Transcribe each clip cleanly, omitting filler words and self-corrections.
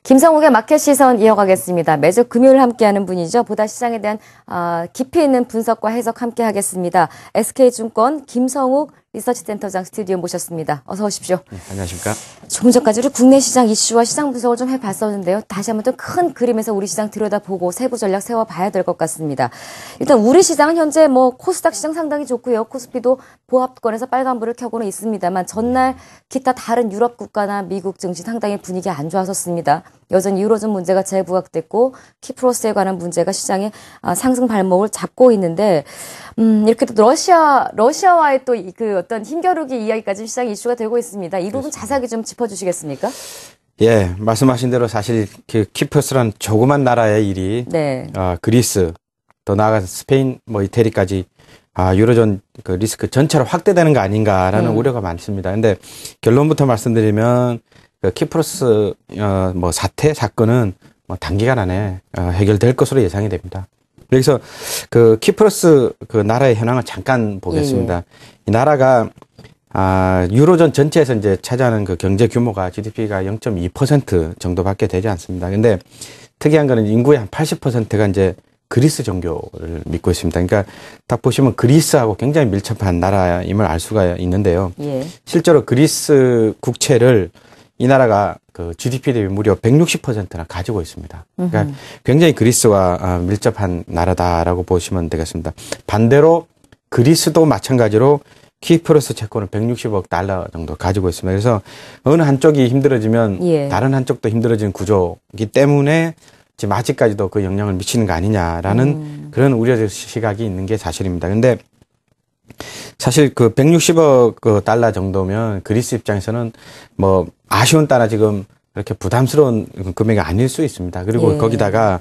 김성욱의 마켓 시선 이어가겠습니다. 매주 금요일 함께하는 분이죠. 보다 시장에 대한 깊이 있는 분석과 해석 함께하겠습니다. SK증권 김성욱 리서치센터장 스튜디오 모셨습니다. 어서 오십시오. 네, 안녕하십니까. 조금 전까지 우리 국내 시장 이슈와 시장 분석을 좀 해봤었는데요. 다시 한번 좀 큰 그림에서 우리 시장 들여다보고 세부 전략 세워봐야 될 것 같습니다. 일단 우리 시장은 현재 코스닥 시장 상당히 좋고요. 코스피도 보합권에서 빨간불을 켜고는 있습니다만 전날 기타 다른 유럽 국가나 미국 증시 상당히 분위기 안 좋았었습니다. 여전히 유로존 문제가 재부각됐고 키프로스에 관한 문제가 시장의 상승 발목을 잡고 있는데 이렇게 또 러시아와의 또 그 어떤 힘겨루기 이야기까지 시장 이슈가 되고 있습니다. 이 부분 자세하게 좀 짚어주시겠습니까? 예, 말씀하신 대로 사실 그 키프로스란 조그만 나라의 일이 네. 그리스 더 나아가서 스페인 이태리까지 유로존 그 리스크 전체로 확대되는 거 아닌가라는 우려가 많습니다. 근데 결론부터 말씀드리면 그 키프로스 사건은 단기간 안에 해결될 것으로 예상이 됩니다. 여기서 그 키프로스 그 나라의 현황을 잠깐 보겠습니다. 이 나라가 유로존 전체에서 이제 차지하는 그 경제 규모가 GDP가 0.2% 정도밖에 되지 않습니다. 근데 특이한 거는 인구의 한 80%가 이제 그리스 종교를 믿고 있습니다. 그러니까 딱 보시면 그리스하고 굉장히 밀접한 나라임을 알 수가 있는데요. 예. 실제로 그리스 국채를 이 나라가 그 GDP 대비 무려 160%나 가지고 있습니다. 그러니까 굉장히 그리스와 밀접한 나라다라고 보시면 되겠습니다. 반대로 그리스도 마찬가지로 키프로스 채권을 160억 달러 정도 가지고 있습니다. 그래서 어느 한쪽이 힘들어지면 다른 한쪽도 힘들어지는 구조이기 때문에 지금 아직까지도 그 영향을 미치는 거 아니냐라는 그런 우려적 시각이 있는 게 사실입니다. 근데 사실 그 160억 달러 정도면 그리스 입장에서는 아쉬운 따라 지금 그렇게 부담스러운 금액이 아닐 수 있습니다. 그리고 거기다가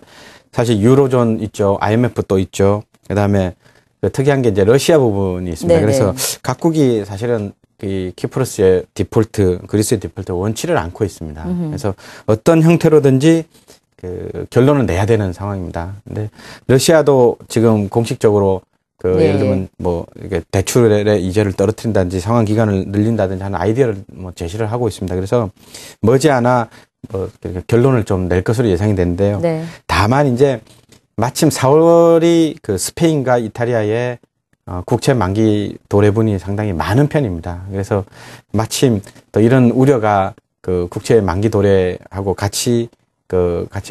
사실 유로존 있죠. IMF 또 있죠. 그다음에 그 특이한 게 이제 러시아 부분이 있습니다. 네네. 그래서 각국이 사실은 이 키프로스의 디폴트, 그리스의 디폴트 원치를 않고 있습니다. 그래서 어떤 형태로든지 그 결론을 내야 되는 상황입니다. 근데 러시아도 지금 공식적으로 예를 들면 이게 대출의 이자를 떨어뜨린다든지 상환 기간을 늘린다든지 하는 아이디어를 제시를 하고 있습니다. 그래서 머지않아 결론을 좀 낼 것으로 예상이 되는데요. 네. 다만 이제 마침 4월이 그 스페인과 이탈리아의 국채 만기 도래분이 상당히 많은 편입니다. 그래서 마침 또 이런 우려가 그 국채 만기 도래하고 같이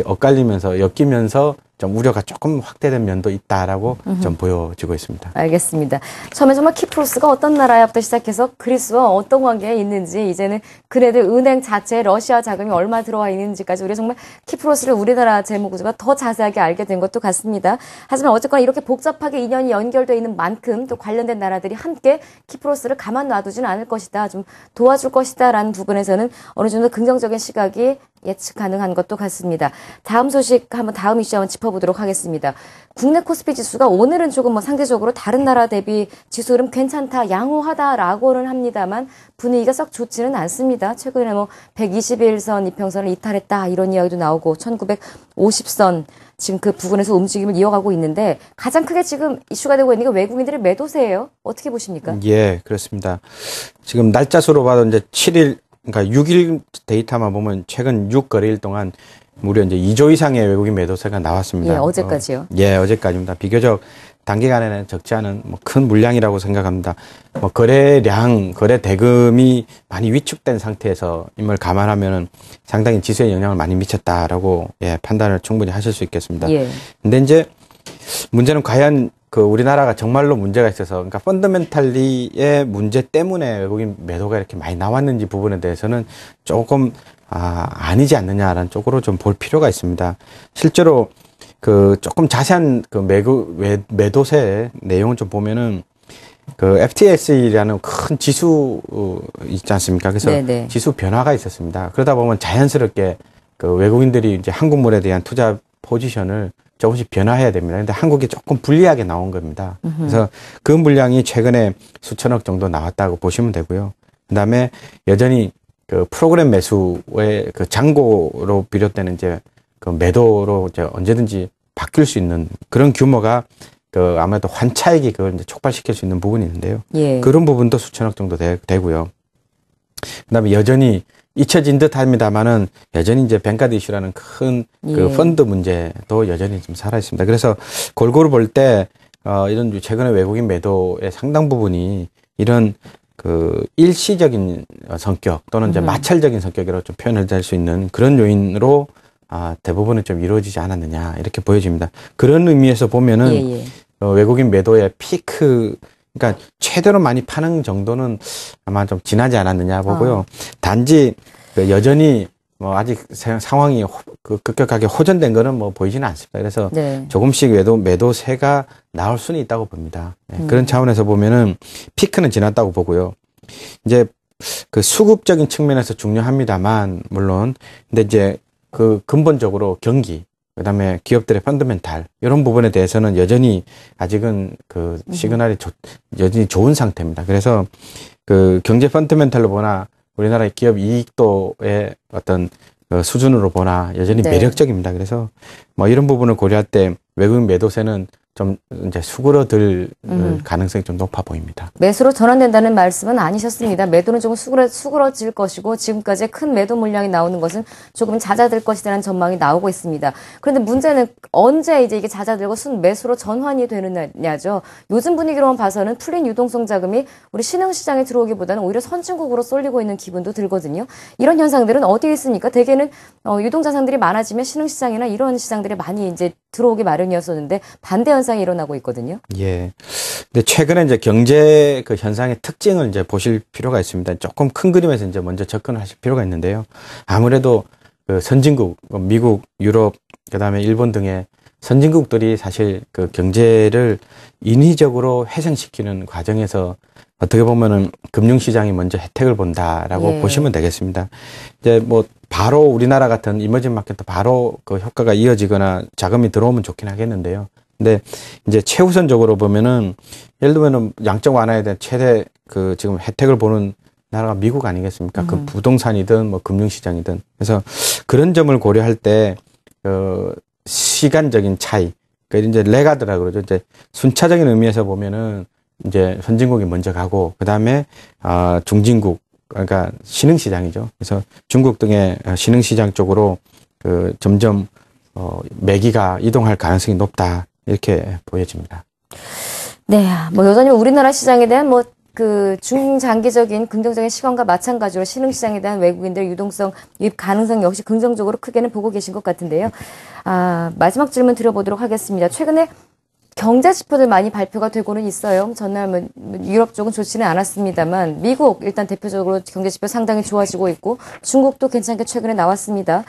엇갈리면서 엮이면서 좀 우려가 조금 확대된 면도 있다라고 좀 보여지고 있습니다. 알겠습니다. 처음에 정말 키프로스가 어떤 나라야부터 시작해서 그리스와 어떤 관계에 있는지 이제는 그네들 은행 자체에 러시아 자금이 얼마 들어와 있는지까지 우리가 정말 키프로스를 우리나라 재무구조가 더 자세하게 알게 된 것도 같습니다. 하지만 어쨌거나 이렇게 복잡하게 인연이 연결되어 있는 만큼 또 관련된 나라들이 함께 키프로스를 가만 놔두지는 않을 것이다. 좀 도와줄 것이다 라는 부분에서는 어느 정도 긍정적인 시각이 예측 가능한 것도 같습니다. 다음 소식 다음 이슈 한번 짚어보도록 하겠습니다. 국내 코스피 지수가 오늘은 조금 상대적으로 다른 나라 대비 지수 흐름 괜찮다, 양호하다라고는 합니다만 분위기가 썩 좋지는 않습니다. 최근에 121선 이평선을 이탈했다 이런 이야기도 나오고 1950선 지금 그 부분에서 움직임을 이어가고 있는데 가장 크게 지금 이슈가 되고 있는 게 외국인들의 매도세예요. 어떻게 보십니까? 예, 그렇습니다. 지금 날짜 수로 봐도 이제 7일 그러니까 6일 데이터만 보면 최근 6거래일 동안 무려 이제 2조 이상의 외국인 매도세가 나왔습니다. 예, 어제까지요? 예, 어제까지입니다. 비교적 단기간에는 적지 않은 큰 물량이라고 생각합니다. 거래량, 거래 대금이 많이 위축된 상태에서 임을 감안하면은 상당히 지수에 영향을 많이 미쳤다라고 판단을 충분히 하실 수 있겠습니다. 예. 근데 이제 문제는 과연 우리나라가 정말로 문제가 있어서, 그러니까 펀더멘탈리의 문제 때문에 외국인 매도가 이렇게 많이 나왔는지 부분에 대해서는 조금, 아니지 않느냐라는 쪽으로 좀 볼 필요가 있습니다. 실제로 조금 자세한 매도세 내용을 좀 보면은 FTSE라는 큰 지수 있지 않습니까? 그래서 네네. 지수 변화가 있었습니다. 그러다 보면 자연스럽게 외국인들이 이제 한국물에 대한 투자 포지션을 조금씩 변화해야 됩니다. 근데 한국이 조금 불리하게 나온 겁니다. 그래서 그 물량이 최근에 수천억 정도 나왔다고 보시면 되고요. 그 다음에 여전히 프로그램 매수의 잔고로 비롯되는 이제 매도로 이제 언제든지 바뀔 수 있는 그런 규모가 아무래도 환차익이 그걸 이제 촉발시킬 수 있는 부분이 있는데요. 예. 그런 부분도 수천억 정도 되고요. 그 다음에 여전히 잊혀진 듯 합니다만은 여전히 이제 뱅카드 이슈라는 큰 그 예. 펀드 문제도 여전히 좀 살아 있습니다. 그래서 골고루 볼 때 이런 최근에 외국인 매도의 상당 부분이 이런 그 일시적인 성격 또는 이제 마찰적인 성격이라고 좀 표현을 할 수 있는 그런 요인으로 대부분은 좀 이루어지지 않았느냐 이렇게 보여집니다. 그런 의미에서 보면은 예, 예. 외국인 매도의 피크, 그러니까 최대로 많이 파는 정도는 아마 좀 지나지 않았느냐 보고요. 단지 여전히 뭐 아직 상황이 급격하게 호전된 거는 뭐 보이지는 않습니다. 그래서 네. 조금씩 매도세가 나올 수는 있다고 봅니다. 네, 그런 차원에서 보면은 피크는 지났다고 보고요. 이제 그 수급적인 측면에서 중요합니다만 물론 근데 이제 그 근본적으로 경기 그다음에 기업들의 펀더멘탈 이런 부분에 대해서는 여전히 아직은 그 시그널이 여전히 좋은 상태입니다. 그래서 그 경제 펀더멘탈로 보나 우리나라의 기업 이익도의 어떤 수준으로 보나 여전히 네. 매력적입니다. 그래서 뭐 이런 부분을 고려할 때 외국인 매도세는 좀 이제 수그러들 가능성이 좀 높아 보입니다. 매수로 전환된다는 말씀은 아니셨습니다. 매도는 조금 수그러질 것이고 지금까지 큰 매도 물량이 나오는 것은 조금 잦아들 것이라는 전망이 나오고 있습니다. 그런데 문제는 언제 이제 이게 잦아들고 매수로 전환이 되느냐죠. 요즘 분위기로만 봐서는 풀린 유동성 자금이 우리 신흥시장에 들어오기보다는 오히려 선진국으로 쏠리고 있는 기분도 들거든요. 이런 현상들은 어디에 있습니까? 대개는 유동자산들이 많아지면 신흥시장이나 이런 시장들이 많이 이제 들어오기 마련이었었는데 반대 현상이 일어나고 있거든요. 예. 근데 최근에 이제 경제 그 현상의 특징을 이제 보실 필요가 있습니다. 조금 큰 그림에서 이제 먼저 접근을 하실 필요가 있는데요. 아무래도 그 선진국, 미국, 유럽, 그다음에 일본 등의 선진국들이 사실 그 경제를 인위적으로 회생시키는 과정에서 어떻게 보면은 금융시장이 먼저 혜택을 본다라고 예. 보시면 되겠습니다. 이제 뭐 바로 우리나라 같은 이머징 마켓도 바로 그 효과가 이어지거나 자금이 들어오면 좋긴 하겠는데요. 근데 이제 최우선적으로 보면은 예를 들면은 양적 완화에 대한 최대 그 지금 혜택을 보는 나라가 미국 아니겠습니까? 그 부동산이든 뭐 금융시장이든. 그래서 그런 점을 고려할 때 시간적인 차이, 그러니까 이제 레가드라 그러죠. 이제 순차적인 의미에서 보면은 이제 선진국이 먼저 가고 그다음에 중진국, 그러니까 신흥시장이죠. 그래서 중국 등의 신흥시장 쪽으로 그 점점 매기가 이동할 가능성이 높다 이렇게 보여집니다. 네, 뭐 여전히 우리나라 시장에 대한 뭐 그 중장기적인 긍정적인 시각과 마찬가지로 신흥시장에 대한 외국인들 유동성 유입 가능성 역시 긍정적으로 크게는 보고 계신 것 같은데요. 마지막 질문 드려보도록 하겠습니다. 최근에 경제 지표들 많이 발표가 되고는 있어요. 전날 유럽 쪽은 좋지는 않았습니다만 미국 일단 대표적으로 경제 지표 상당히 좋아지고 있고 중국도 괜찮게 최근에 나왔습니다.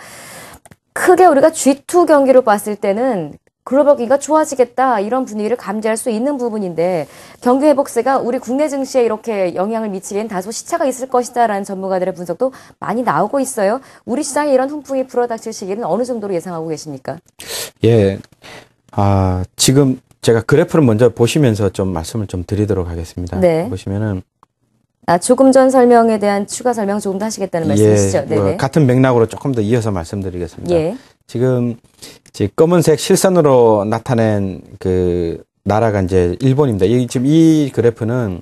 크게 우리가 G2 경기로 봤을 때는 글로벌 경기가 좋아지겠다 이런 분위기를 감지할 수 있는 부분인데 경기 회복세가 우리 국내 증시에 이렇게 영향을 미치기엔 다소 시차가 있을 것이다라는 전문가들의 분석도 많이 나오고 있어요. 우리 시장에 이런 훈풍이 불어닥칠 시기는 어느 정도로 예상하고 계십니까? 예, 지금 제가 그래프를 먼저 보시면서 좀 말씀을 좀 드리도록 하겠습니다. 네. 보시면은 조금 전 설명에 대한 추가 설명 조금 더 하시겠다는 말씀이시죠? 예, 네네. 같은 맥락으로 조금 더 이어서 말씀드리겠습니다. 예. 지금 검은색 실선으로 나타낸 그 나라가 이제 일본입니다. 지금 이 그래프는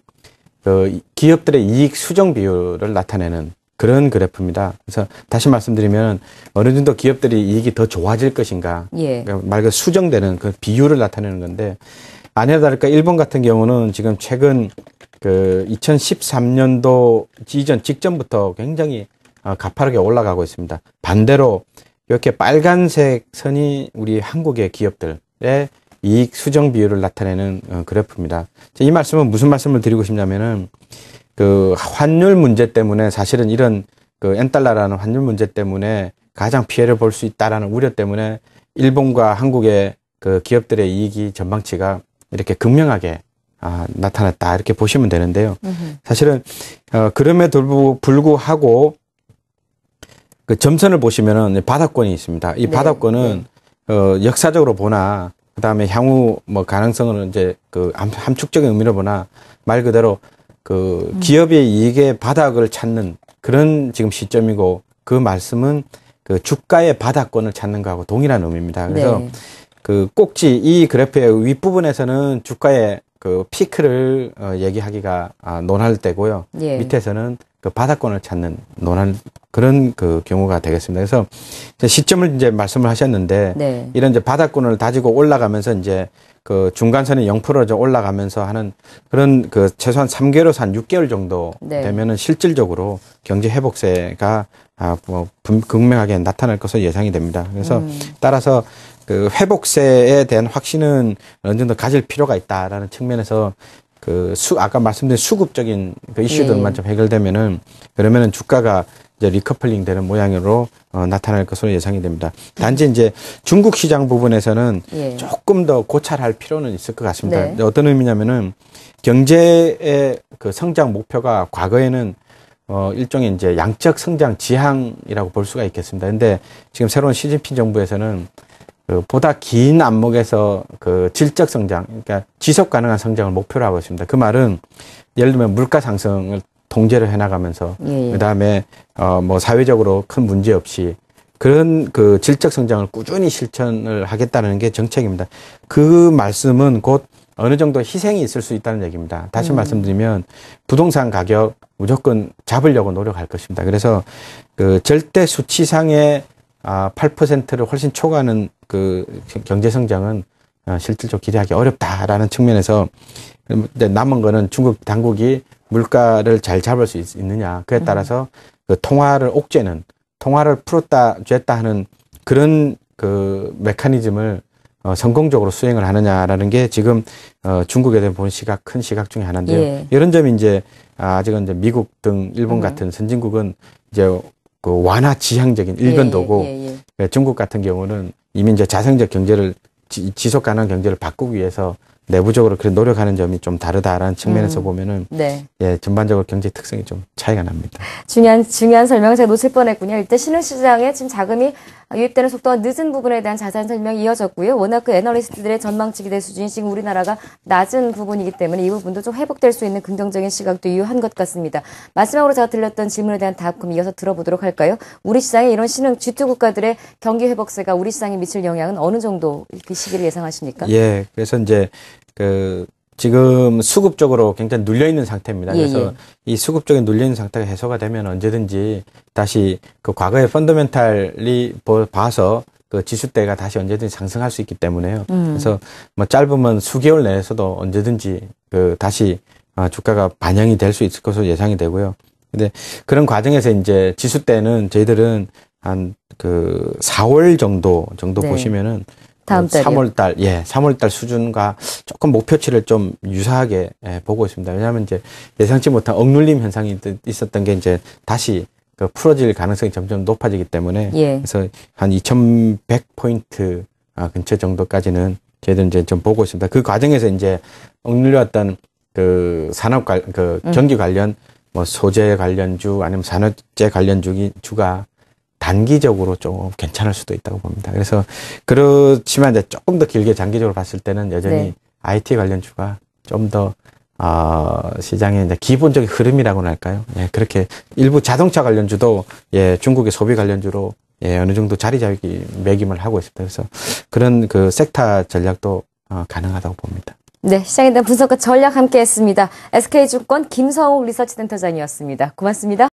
그 기업들의 이익 수정 비율을 나타내는 그런 그래프입니다. 그래서 다시 말씀드리면 어느 정도 기업들이 이익이 더 좋아질 것인가, 예. 그러니까 말 그대로 수정되는 그 비율을 나타내는 건데 아니나 다를까 일본 같은 경우는 지금 최근 그 2013년도 직전부터 굉장히 가파르게 올라가고 있습니다. 반대로 이렇게 빨간색 선이 우리 한국의 기업들의 이익 수정 비율을 나타내는 그래프입니다. 이 말씀은 무슨 말씀을 드리고 싶냐면은 그 환율 문제 때문에 사실은 이런 그 엔달러라는 환율 문제 때문에 가장 피해를 볼 수 있다라는 우려 때문에 일본과 한국의 그 기업들의 이익이 전망치가 이렇게 극명하게 나타났다 이렇게 보시면 되는데요. 사실은 그럼에도 불구하고 그 점선을 보시면은 바닥권이 있습니다. 이 네, 바닥권은 역사적으로 보나 그다음에 향후 뭐 가능성은 이제 그 함축적인 의미로 보나 말 그대로 그 기업의 이익의 바닥을 찾는 그런 지금 시점이고 그 말씀은 그 주가의 바닥권을 찾는 거하고 동일한 의미입니다. 그래서 네. 그 꼭지 이 그래프의 윗부분에서는 주가의 그 피크를 얘기하기가 논할 때고요. 예. 밑에서는 그 바닥권을 찾는 논할 그런 그 경우가 되겠습니다. 그래서 시점을 이제 말씀을 하셨는데 네. 이런 이제 바닥권을 다지고 올라가면서 이제 그 중간선이 0%좀 올라가면서 하는 그런 그 최소한 3개월에서 한 6개월 정도 네. 되면은 실질적으로 경제 회복세가 극명하게 나타날 것으로 예상이 됩니다. 그래서 따라서 그 회복세에 대한 확신은 어느 정도 가질 필요가 있다라는 측면에서 아까 말씀드린 수급적인 그 이슈들만 좀 해결되면은 그러면은 주가가 이제 리커플링 되는 모양으로 나타날 것으로 예상이 됩니다. 단지 이제 중국 시장 부분에서는 조금 더 고찰할 필요는 있을 것 같습니다. 네. 어떤 의미냐면은 경제의 그 성장 목표가 과거에는 일종의 이제 양적 성장 지향이라고 볼 수가 있겠습니다. 근데 지금 새로운 시진핑 정부에서는 보다 긴 안목에서 그 질적 성장, 그러니까 지속 가능한 성장을 목표로 하고 있습니다. 그 말은 예를 들면 물가 상승을 통제를 해나가면서 그다음에 뭐 사회적으로 큰 문제 없이 그런 그 질적 성장을 꾸준히 실천을 하겠다는 게 정책입니다. 그 말씀은 곧 어느 정도 희생이 있을 수 있다는 얘기입니다. 다시 말씀드리면 부동산 가격 무조건 잡으려고 노력할 것입니다. 그래서 그 절대 수치상의 8%를 훨씬 초과하는 그 경제 성장은 실질적으로 기대하기 어렵다라는 측면에서 이제 남은 거는 중국 당국이 물가를 잘 잡을 수 있느냐. 그에 따라서 그 통화를 풀었다 쬐다 하는 그런 그 메커니즘을 성공적으로 수행을 하느냐라는 게 지금 중국에 대한 본 큰 시각 중에 하나인데요. 이런 점이 이제 아직은 이제 미국 등 일본 같은 선진국은 이제 그 완화 지향적인 일변도고 중국 같은 경우는 이미 이제 자생적 경제를 지속 가능한 경제를 바꾸기 위해서 내부적으로 그런 노력하는 점이 좀 다르다라는 측면에서 보면은 전반적으로 경제 특성이 좀 차이가 납니다. 중요한 설명을 제가 놓칠 뻔했군요. 일단 신흥시장에 지금 자금이 유입되는 속도가 늦은 부분에 대한 자세한 설명이 이어졌고요. 워낙 그 애널리스트들의 전망치 기대 수준이 지금 우리나라가 낮은 부분이기 때문에 이 부분도 좀 회복될 수 있는 긍정적인 시각도 유효한 것 같습니다. 마지막으로 제가 들렸던 질문에 대한 답 그럼 이어서 들어보도록 할까요? 우리 시장에 이런 신흥 G2 국가들의 경기 회복세가 우리 시장에 미칠 영향은 어느 정도 그 시기를 예상하십니까? 예, 그래서 이제 지금 수급적으로 굉장히 눌려있는 상태입니다. 그래서 이 수급적인 눌려있는 상태가 해소가 되면 언제든지 다시 그 과거의 펀더멘탈이 봐서 그 지수대가 다시 언제든지 상승할 수 있기 때문에요. 그래서 뭐 짧으면 수개월 내에서도 언제든지 다시 주가가 반영이 될 수 있을 것으로 예상이 되고요. 근데 그런 과정에서 이제 지수대는 저희들은 한 4월 정도 보시면은 다음 달이요. 3월달 수준과 조금 목표치를 좀 유사하게 보고 있습니다. 왜냐하면 이제 예상치 못한 억눌림 현상이 있었던 게 이제 다시 풀어질 가능성이 점점 높아지기 때문에 그래서 한 2100포인트 근처 정도까지는 저희들은 이제 좀 보고 있습니다. 그 과정에서 이제 억눌려왔던 경기 관련 뭐 소재 관련주 아니면 산업재 관련주가 단기적으로 좀 괜찮을 수도 있다고 봅니다. 그래서 그렇지만 이제 조금 더 길게 장기적으로 봤을 때는 여전히 IT 관련주가 좀 더 시장의 이제 기본적인 흐름이라고나 할까요? 그렇게 일부 자동차 관련주도 중국의 소비 관련주로 어느 정도 자리매김을 하고 있습니다. 그래서 그런 섹터 전략도 가능하다고 봅니다. 네, 시장에 대한 분석과 전략 함께했습니다. SK증권 김성욱 리서치센터장이었습니다. 고맙습니다.